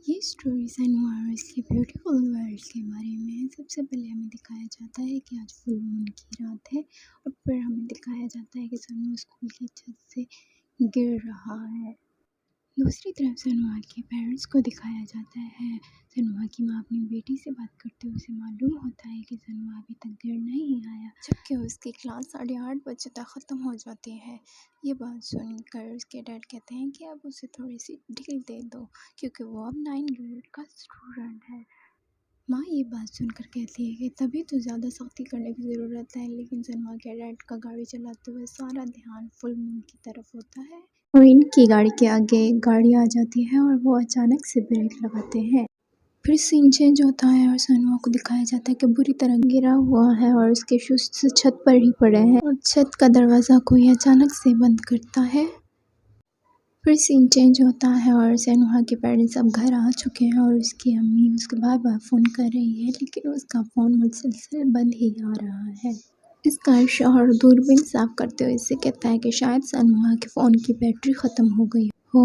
ये स्टोरी सनवा और इसके ब्यूटीफुल वर्ड्स के बारे में है। सबसे पहले हमें दिखाया जाता है कि आज फुल मून की रात है और फिर हमें दिखाया जाता है कि सनवा स्कूल की छत से गिर रहा है। दूसरी तरफ सनवा के पेरेंट्स को दिखाया जाता है। सनवा की माँ अपनी बेटी से बात करते हुए उसे मालूम होता है कि सनवा अभी तक घर नहीं आया, जबकि उसकी क्लास 8:30 बजे तक ख़त्म हो जाती है। ये बात सुनकर उसके डैड कहते हैं कि अब उसे थोड़ी सी ढील दे दो क्योंकि वो अब 9 ग्रेड का स्टूडेंट है। माँ ये बात सुनकर कहती है कि तभी तो ज़्यादा सख्ती करने की ज़रूरत है, लेकिन सनवा के डैड का गाड़ी चलाते हुए सारा ध्यान फुल मून की तरफ होता है और इनकी गाड़ी के आगे एक गाड़ी आ जाती है और वो अचानक से ब्रेक लगाते हैं। फिर सीन चेंज होता है और सनवा को दिखाया जाता है कि बुरी तरह गिरा हुआ है और उसके शूज छत पर ही पड़े हैं और छत का दरवाज़ा कोई अचानक से बंद करता है। फिर सीन चेंज होता है और सनवा के पेरेंट्स अब घर आ चुके हैं और उसकी अम्मी उसको बार बार फ़ोन कर रही है, लेकिन उसका फ़ोन मुसलसल बंद ही आ रहा है। इसका शौहर दूरबीन साफ करते हुए इससे कहता है कि शायद सनवा के फ़ोन की बैटरी ख़त्म हो गई हो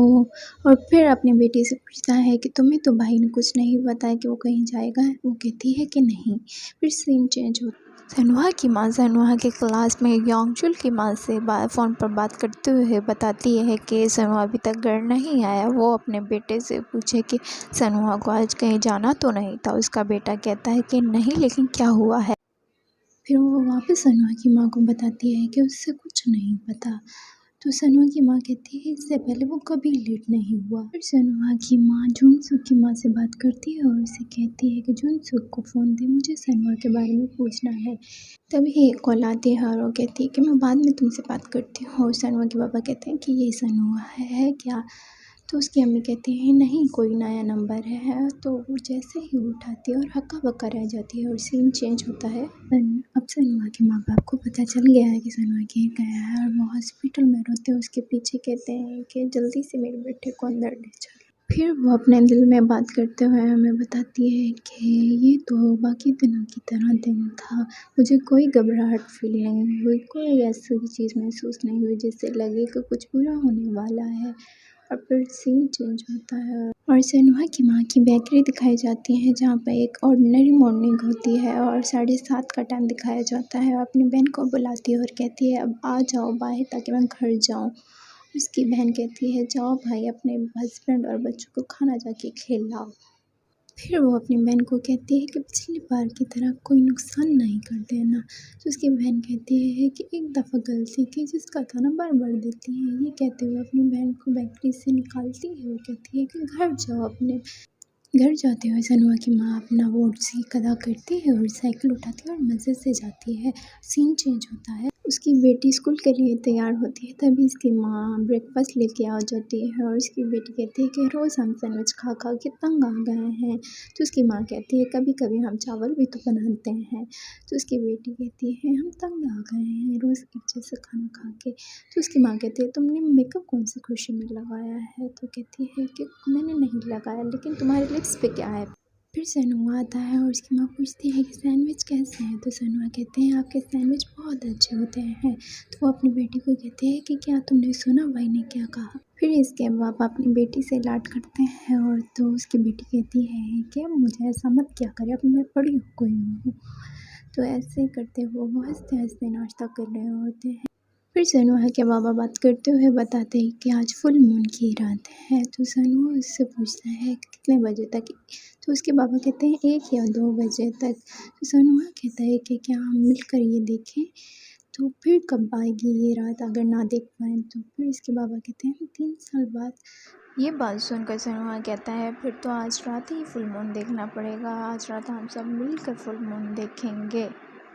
और फिर अपनी बेटी से पूछता है कि तुम्हें तो भाई ने कुछ नहीं बताया कि वो कहीं जाएगा। वो कहती है कि नहीं। फिर सीन चेंज होता है। सनवा की माँ सनवा के क्लास में योंगचुल की माँ से फ़ोन पर बात करते हुए बताती है कि सनवा अभी तक घर नहीं आया। वो अपने बेटे से पूछे कि सनवा को आज कहीं जाना तो नहीं था। उसका बेटा कहता है कि नहीं, लेकिन क्या हुआ है। फिर वो वापस सनवा की माँ को बताती है कि उससे कुछ नहीं पता। तो सनवा की माँ कहती है इससे पहले वो कभी लेट नहीं हुआ। फिर सनवा की माँ जुनसुक की माँ से बात करती है और उसे कहती है कि जुनसुक को फ़ोन दे, मुझे सनवा के बारे में पूछना है। तभी एक कॉल आती है और वो कहती है कि मैं बाद में तुमसे बात करती हूँ। और सनवा के पापा कहते हैं कि ये सनवा है क्या। तो उसकी अम्मी कहती है नहीं, कोई नया नंबर है। तो वो जैसे ही उठाती है और हक्का बक्का रह जाती है और सीन चेंज होता है। अब सनवा के माँ बाप को पता चल गया है कि सनवा गिर गया है और वो हॉस्पिटल में रोते हैं। उसके पीछे कहते हैं कि जल्दी से मेरे बेटे को अंदर ले चलो। फिर वो अपने दिल में बात करते हुए हमें बताती है कि ये तो बाकी दिनों की तरह दिन था, मुझे कोई घबराहट फील नहीं हुई, कोई ऐसी चीज़ महसूस नहीं हुई जिससे लगे कि कुछ बुरा होने वाला है। और फिर सीन चेंज होता है और सनवा की माँ की बेकरी दिखाई जाती है जहाँ पर एक ऑर्डिनरी मॉर्निंग होती है और 7:30 का टाइम दिखाया जाता है। और अपनी बहन को बुलाती है और कहती है अब आ जाओ बाहर ताकि मैं घर जाऊँ। उसकी बहन कहती है जाओ भाई, अपने हस्बैंड और बच्चों को खाना जाके खिलाओ। फिर वो अपनी बहन को कहती है कि पिछली बार की तरह कोई नुकसान नहीं कर देना। तो उसकी बहन कहती है कि एक दफ़ा गलती की जिसका खाना बार-बार देती है। ये कहते हुए अपनी बहन को बेकरी से निकालती है और कहती है कि घर जाओ। अपने घर जाते हुए सनवा की माँ अपना वोट अदा करती है और साइकिल उठाती है और मज़े से जाती है। सीन चेंज होता है, उसकी बेटी स्कूल के लिए तैयार होती है। तभी इसकी माँ ब्रेकफास्ट लेके आ जाती है और उसकी बेटी कहती है कि रोज़ हम सैंडविच खा खा के तंग आ गए हैं। तो उसकी माँ कहती है कभी कभी हम चावल भी तो बनाते हैं। तो उसकी बेटी कहती है हम तंग आ गए हैं रोज़ एक जैसा खाना खा के। तो उसकी माँ कहती है तुमने मेकअप कौन सी खुशी में लगाया है। तो कहती है कि मैंने नहीं लगाया, लेकिन तुम्हारे लिप्स पे क्या है। फिर सनवा आता है और उसकी माँ पूछती है कि सैंडविच कैसे हैं। तो सनवा कहते हैं आपके सैंडविच बहुत अच्छे होते हैं। तो वो अपनी बेटी को कहते हैं कि क्या तुमने सुना भाई ने क्या कहा। फिर इसके पापा अपनी बेटी से लाड करते हैं और तो उसकी बेटी कहती है कि मुझे ऐसा मत क्या करे, अब मैं बड़ी हो गई हूँ। तो ऐसे करते हुए वो हंसते हंसते नाश्ता कर रहे होते हैं। फिर सनवा के बाबा बात करते हुए बताते हैं कि आज फुल मून की रात है। तो सनवा उससे पूछता है कितने बजे तक। तो उसके बाबा कहते हैं 1 या 2 बजे तक। तो सनवा कहता है कि क्या हम मिलकर ये देखें। तो फिर कब आएगी ये रात अगर ना देख पाएँ तो। फिर इसके बाबा कहते हैं 3 साल बाद। ये बात सुनकर सनवा कहता है फिर तो आज रात ही फुल मून देखना पड़ेगा, आज रात हम सब मिलकर फुल मून देखेंगे।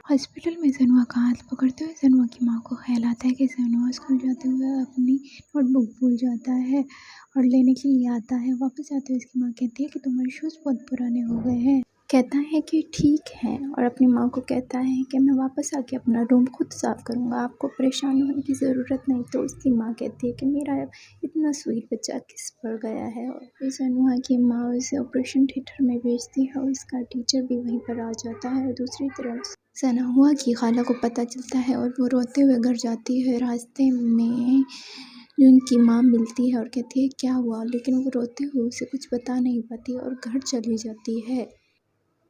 हॉस्पिटल में सनवा का हाथ पकड़ते हुए सनवा की माँ को ख्याल आता है कि सनवा स्कूल जाते हुए अपनी नोटबुक भूल जाता है और लेने के लिए आता है। वापस आते हुए उसकी माँ कहती है कि तुम्हारे शूज़ बहुत पुराने हो गए हैं। कहता है कि ठीक है और अपनी माँ को कहता है कि मैं वापस आके अपना रूम खुद साफ़ करूँगा, आपको परेशान होने की ज़रूरत नहीं। तो उसकी माँ कहती है कि मेरा इतना स्वीट बच्चा किस पर गया है। और फिर सनवा की माँ उसे ऑपरेशन थिएटर में भेजती है और उसका टीचर भी वहीं पर आ जाता है। और दूसरी तरफ सनवा की खाला को पता चलता है और वो रोते हुए घर जाती है। रास्ते में जो उनकी माँ मिलती है और कहती है क्या हुआ, लेकिन वो रोते हुए उसे कुछ बता नहीं पाती और घर चली जाती है।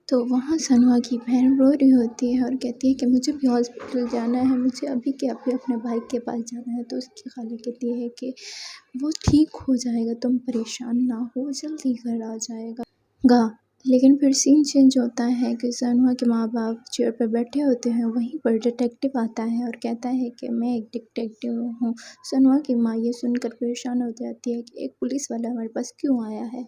तो वहाँ सनवा की बहन रो रही होती है और कहती है कि मुझे भी हॉस्पिटल जाना है, मुझे अभी के अभी अपने भाई के पास जाना है। तो उसकी खाला कहती है कि वो ठीक हो जाएगा, तुम परेशान ना हो, जल्दी घर आ जाएगा। लेकिन फिर सीन चेंज होता है कि सनवा के माँ बाप चेयर पर बैठे होते हैं, वहीं पर डिटेक्टिव आता है और कहता है कि मैं एक डिटेक्टिव हूँ। सनवा की माँ ये सुनकर परेशान हो जाती है कि एक पुलिस वाला हमारे पास क्यों आया है।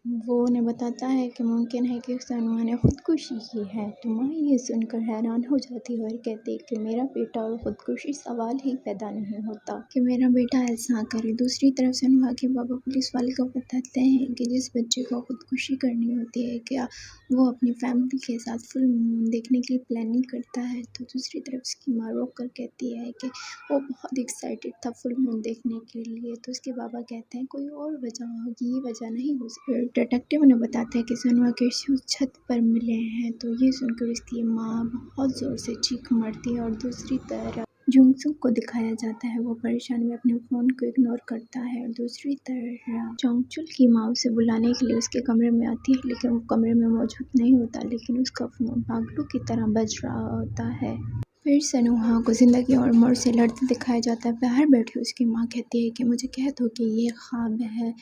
वो उन्हें बताता है कि मुमकिन है कि सनवा ने खुदकुशी की है। तो माँ ये सुनकर हैरान हो जाती है और कहती है कि मेरा बेटा और खुदकुशी सवाल ही पैदा नहीं होता कि मेरा बेटा ऐसा करे। दूसरी तरफ सनवा के बाबा पुलिस वाले को बताते हैं कि जिस बच्चे को खुदकुशी करनी होती है क्या वो अपनी फैमिली के साथ फिल्म देखने की प्लानिंग करता है। तो दूसरी तरफ उसकी माँ रोक कर कहती है कि वो बहुत एक्साइटेड था फिल्म देखने के लिए। तो उसके बाबा कहते हैं कोई और वजह होगी, ये वजह नहीं हो सकती। डिटेक्टिव उन्हें बताते हैं कि सनवा के शूज़ छत पर मिले हैं। तो ये सुनकर उसकी माँ बहुत ज़ोर से चीख मारती है और दूसरी तरफ जुंगसुक को दिखाया जाता है, वो परेशानी में अपने फ़ोन को इग्नोर करता है। और दूसरी तरफ जोंगचुल की माँ उसे बुलाने के लिए उसके कमरे में आती है, लेकिन वो कमरे में मौजूद नहीं होता, लेकिन उसका फ़ोन पागलों की तरह बज रहा होता है। फिर सनोहा को ज़िंदगी और मौत से लड़ते दिखाया जाता है। बाहर बैठी उसकी माँ कहती है कि मुझे कह दो कि ये ख्वाब है,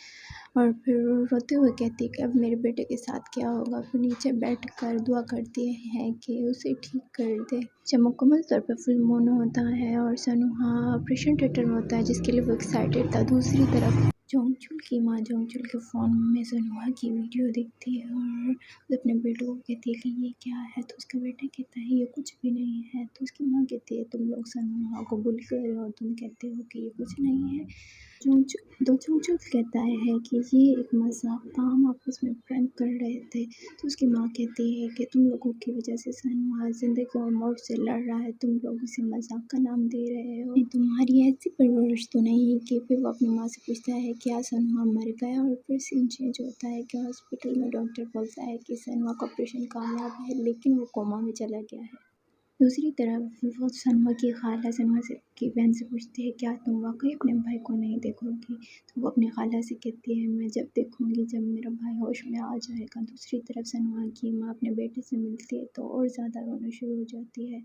और फिर रोते हुए कहती है कि अब मेरे बेटे के साथ क्या होगा। फिर नीचे बैठकर दुआ करती है कि उसे ठीक कर दे। जब मुकम्मल तौर पर फिल्म ऑन होता है और सनोहा ऑपरेशन थिएटर में होता है जिसके लिए वो एक्साइटेड था, दूसरी तरफ जोंगचुल की माँ जोंगचुल के फ़ोन में सनोहा की वीडियो देखती है और अपने बेटे को कहती है कि ये क्या है। तो उसका बेटा कहता है ये कुछ भी नहीं है। तो उसकी माँ कहती है तुम लोग सनोहा को बुल कर रहे हो और तुम कहते हो कि ये कुछ नहीं है। जोंगचुल कहता है कि ये एक मजाक था, हम आपस में प्रैंक कर रहे थे। तो उसकी माँ कहती है कि तुम लोगों की वजह से सनवा ज़िंदगी और मौत से लड़ रहा है, तुम लोग उसे मजाक का नाम दे रहे हो, तुम्हारी ऐसी परवरिश तो नहीं कि। फिर वो अपनी माँ से पूछता है क्या सनवा मर गया। और फिर सीन चेंज होता है कि हॉस्पिटल में डॉक्टर बोलता है कि सनवा का ऑपरेशन कामयाब है, लेकिन वो कोमा में चला गया है। दूसरी तरफ वो सनवा की खाला सनवा से की बहन से पूछती है क्या तुम वाकई अपने भाई को नहीं देखोगी। तो वो अपनी खाला से कहती है मैं जब देखूंगी जब मेरा भाई होश में आ जाएगा। दूसरी तरफ सनवा की माँ अपने बेटे से मिलती है तो और ज़्यादा रोना शुरू हो जाती है।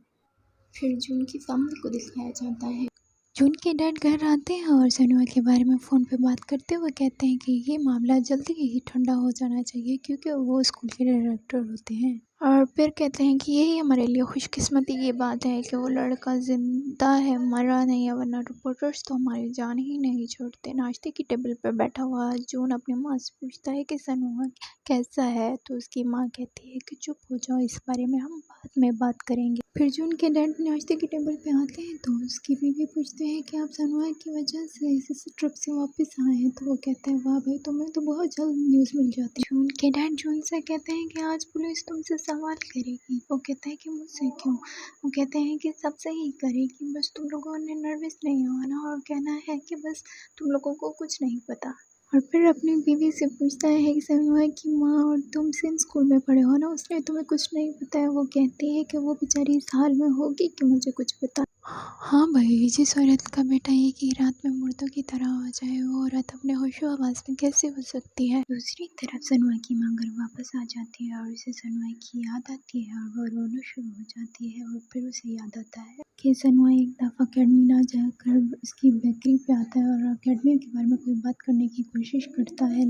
फिर जून की फैमिली को दिखाया जाता है। जून के डैड घर आते हैं और सनवा के बारे में फ़ोन पे बात करते हुए कहते हैं कि ये मामला जल्दी ही ठंडा हो जाना चाहिए क्योंकि वो स्कूल के डायरेक्टर होते हैं। और फिर कहते हैं कि यही हमारे लिए खुशकिस्मती की बात है कि वो लड़का ज़िंदा है, मरा नहीं है, वरना रिपोर्टर्स तो हमारी जान ही नहीं छोड़ते। नाश्ते की टेबल पर बैठा हुआ जून अपनी माँ से पूछता है कि सनवा कैसा है। तो उसकी माँ कहती है कि चुप हो जाओ, इस बारे में हम बाद में बात करेंगे। फिर जून के डैड नाश्ते की टेबल पे आते हैं तो उसकी बीवी पूछते हैं कि आप सनवा की वजह से इस ट्रिप से वापस आए हैं। तो वो कहता है वाह भाई, तुम्हें तो बहुत जल्द न्यूज़ मिल जाती है। जून के डैड जून से कहते हैं कि आज पुलिस तुमसे सवाल करेगी। वो कहता है कि मुझसे क्यों। वो कहते हैं कि सबसे ही करेगी, बस तुम लोगों ने नर्वस नहीं होना और कहना है कि बस तुम लोगों को कुछ नहीं पता। और फिर अपनी बीवी से पूछता है कि सनवा की माँ और तुम सेम स्कूल में पढ़े हो ना, उसने तुम्हें कुछ नहीं बताया। वो कहती है कि वो बेचारी इस हाल में होगी कि मुझे कुछ पता। हाँ भाई, जिस औरत का बेटा एक ही रात में मुर्दों की तरह हो जाए वो औरत अपने होशो हवास में कैसे हो सकती है। दूसरी तरफ सनवा की माँ घर वापस आ जाती है और उसे सनवा की याद आती है और वो रोना शुरू हो जाती है। और फिर उसे याद आता है कि सनवा एक दफ़ा अकेडमी ना जाकर उसकी बेकरी पे आता है और अकेडमी के बारे में कोई बात करने की कोशिश करता है,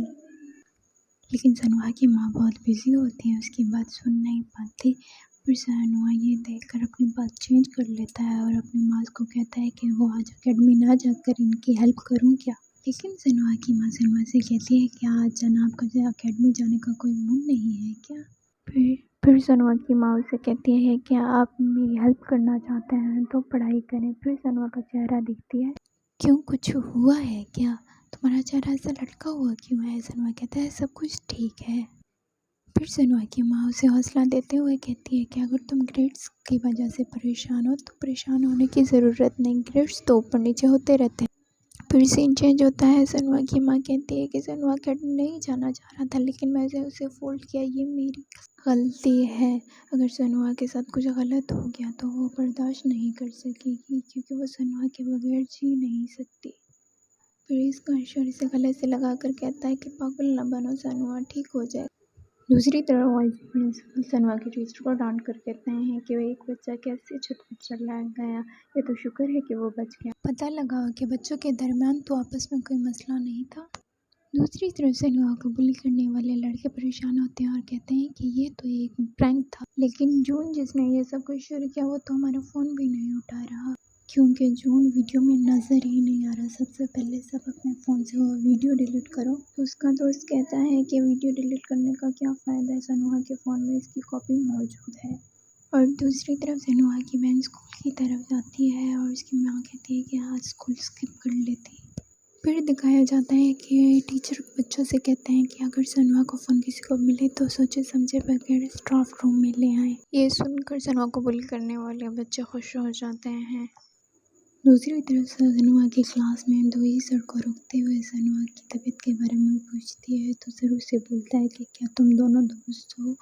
लेकिन सनवा की माँ बहुत बिजी होती है, उसकी बात सुन नहीं पाती। फिर सनवा ये देखकर अपनी बात चेंज कर लेता है और अपनी माँ को कहता है कि वो आज अकेडमी ना जाकर इनकी हेल्प करूँ क्या। लेकिन सनवा की माँ सनवा से कहती है कि आज जनाब का अकेडमी जाने का कोई मूड नहीं है क्या। फिर सनवा की माँ उसे कहती है कि आप मेरी हेल्प करना चाहते हैं तो पढ़ाई करें। फिर सनवा का चेहरा दिखती है, क्यों कुछ हुआ है क्या, तुम्हारा चेहरा ऐसा लटका हुआ क्यों है। सनवा कहता है सब कुछ ठीक है। फिर सनवा की माँ उसे हौसला देते हुए कहती है कि अगर तुम ग्रेड्स की वजह से परेशान हो तो परेशान होने की ज़रूरत नहीं, ग्रेड्स तो ऊपर नीचे होते रहते हैं। फिर सीन चेंज होता है, सनवा की माँ कहती है कि सनवा अकेडमी नहीं जाना चाह रहा था लेकिन मैंने उसे फोल्ड किया, ये मेरी गलती है। अगर सनवा के साथ कुछ गलत हो गया तो वो बर्दाश्त नहीं कर सकेगी क्योंकि वो सनवा के बगैर जी नहीं सकती। फिर इसको इंश्योरेंस से गले से लगा कर कहता है कि पागल ना बनो सनुआ, ठीक हो जाए। दूसरी तरफ वाइस प्रिंसिपल सनवा के टीचर को डांट कर कहते हैं कि वह एक बच्चा कैसे छत पर चला गया, ये तो शुक्र है कि वो बच गया। पता लगा कि बच्चों के दरमियान तो आपस में कोई मसला नहीं था। दूसरी तरफ सनवा को बुली करने वाले लड़के परेशान होते हैं और कहते हैं कि ये तो एक प्रैंक था, लेकिन जून जिसने ये सब कुछ शुरू किया वो तो हमारा फ़ोन भी नहीं उठा रहा, क्योंकि जून वीडियो में नज़र ही नहीं आ रहा। सबसे पहले सब अपने फ़ोन से वो वीडियो डिलीट करो। तो उसका दोस्त कहता है कि वीडियो डिलीट करने का क्या फ़ायदा है, सनुहा के फ़ोन में इसकी कॉपी मौजूद है। और दूसरी तरफ सनुहा की बहन स्कूल की तरफ जाती है और उसकी माँ कहती है कि आज स्कूल स्किप कर लेती। फिर दिखाया जाता है कि टीचर बच्चों से कहते हैं कि अगर सनुहा को फ़ोन किसी को मिले तो सोचे समझे बगैर स्टाफ रूम में ले आए। ये सुनकर सनुहा को बुली करने वाले बच्चे खुश हो जाते हैं। दूसरी तरफ सनुआ की क्लास में दोई सर को रोकते हुए सनुआ की तबीयत के बारे में पूछती है तो सर उसे बोलता है कि क्या तुम दोनों दोस्त हो,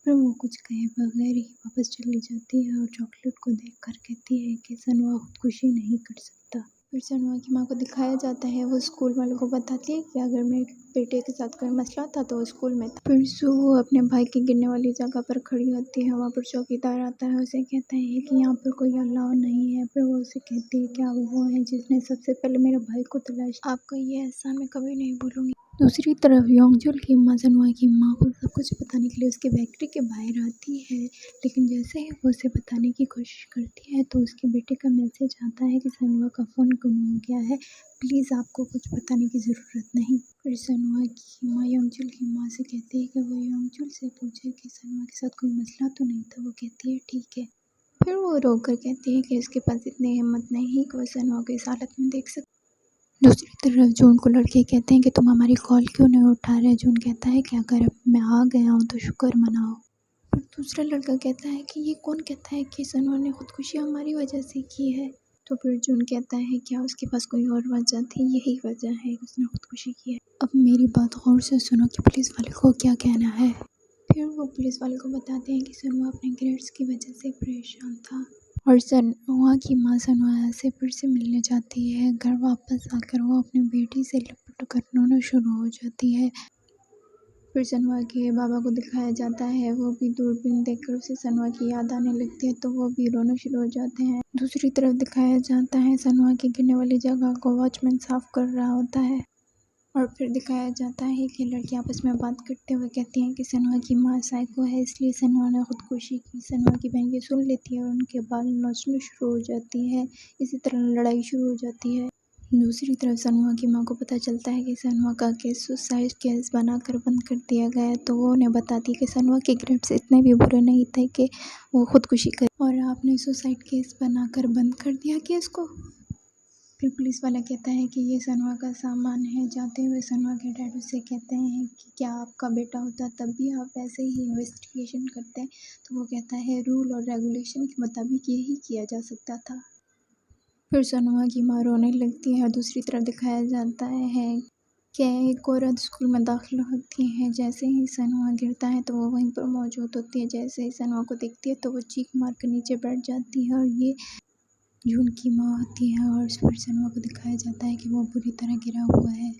पर वो कुछ कहे बगैर ही वापस चली जाती है और चॉकलेट को देखकर कहती है कि सनुआ खुदकुशी नहीं कर सकता। फिर सनुआ की माँ को दिखाया जाता है, वो स्कूल वालों को बताती है कि अगर मेरे बेटे के साथ कोई मसला था तो वो स्कूल में था। फिर वो अपने भाई की गिरने वाली जगह पर खड़ी होती है, वहाँ पर चौकीदार आता है, उसे कहता है कि यहाँ पर कोई अलाउ नहीं है। फिर वो उसे कहती है कि आप वो है जिसने सबसे पहले मेरे भाई को तलाश, आपका ये एहसान मैं कभी नहीं भूलूंगी। दूसरी तरफ योंगजुल की माँ सनुआ की माँ को सब कुछ बताने के लिए उसके बेकरी के बाहर आती है, लेकिन जैसे ही वो उसे बताने की कोशिश करती है तो उसके बेटे का मैसेज आता है कि सनुआ का फ़ोन गुम हो गया है, प्लीज़ आपको कुछ बताने की ज़रूरत नहीं। फिर सनुआ की माँ योंगजुल की माँ से कहती है कि वो योंगजुल से पूछे कि सनुआ के साथ कोई मसला तो नहीं था। वो कहती है ठीक है। फिर वो रोक कर कहती है कि उसके पास इतनी हिम्मत नहीं कि वो सनुआ को इस हालत में देख सके। दूसरी तरफ जून को लड़के कहते हैं कि तुम हमारी कॉल क्यों नहीं उठा रहे। जून कहता है कि अगर अब मैं आ गया हूँ तो शुक्र मनाओ। फिर दूसरा लड़का कहता है कि ये कौन कहता है कि सनुआ ने खुदकुशी हमारी वजह से की है। तो फिर जून कहता है क्या उसके पास कोई और वजह थी, यही वजह है कि उसने खुदकुशी की है। अब मेरी बात गौर से सुनो कि पुलिस वाले को क्या कहना है। फिर वो पुलिस वाले को बताते हैं कि सनुआ अपने ग्रेड्स की वजह से परेशान था और सनुआ की माँ सनुआ से फिर से मिलने जाती है। घर वापस आकर वो अपनी बेटी से लिपट कर रोना शुरू हो जाती है। फिर सनुआ के बाबा को दिखाया जाता है, वो भी दूरबीन देखकर उसे सनुआ की याद आने लगती है तो वो भी रोना शुरू हो जाते हैं। दूसरी तरफ दिखाया जाता है सनुआ की गिरने वाली जगह को वॉचमैन साफ कर रहा होता है और फिर दिखाया जाता है कि लड़की आपस में बात करते हुए कहती हैं कि सनुआ की माँ साइको है, इसलिए सनुआ ने खुदकुशी की। सनुआ की बहन ये सुन लेती है और उनके बाल नोचने शुरू हो जाती है। इसी तरह लड़ाई शुरू हो जाती है। दूसरी तरफ सनुआ की माँ को पता चलता है कि सनुआ का केस सुसाइड केस बनाकर बंद कर दिया गया है, तो वो उन्हें बताती है कि सनुआ के ग्रेड्स इतने भी बुरे नहीं थे कि वो खुदकुशी करे और आपने सुसाइड केस बनाकर बंद कर दिया केस को। फिर पुलिस वाला कहता है कि ये सनुआ का सामान है। जाते हुए सनुआ के डैड उससे कहते हैं कि क्या आपका बेटा होता तब भी आप ऐसे ही इन्वेस्टिगेशन करते। तो वो कहता है रूल और रेगुलेशन के मुताबिक यही किया जा सकता था। फिर सनुआ की माँ रोने लगती है। दूसरी तरफ दिखाया जाता है कि एक औरत स्कूल में दाखिल होती है। जैसे ही सनुआ गिरता है तो वो वहीं पर मौजूद होती है। जैसे ही सनुआ को देखती है तो वो चीख मार कर नीचे बैठ जाती है और ये जून की माँ होती है और फिर सनुआ को दिखाया जाता है कि वो बुरी तरह गिरा हुआ है।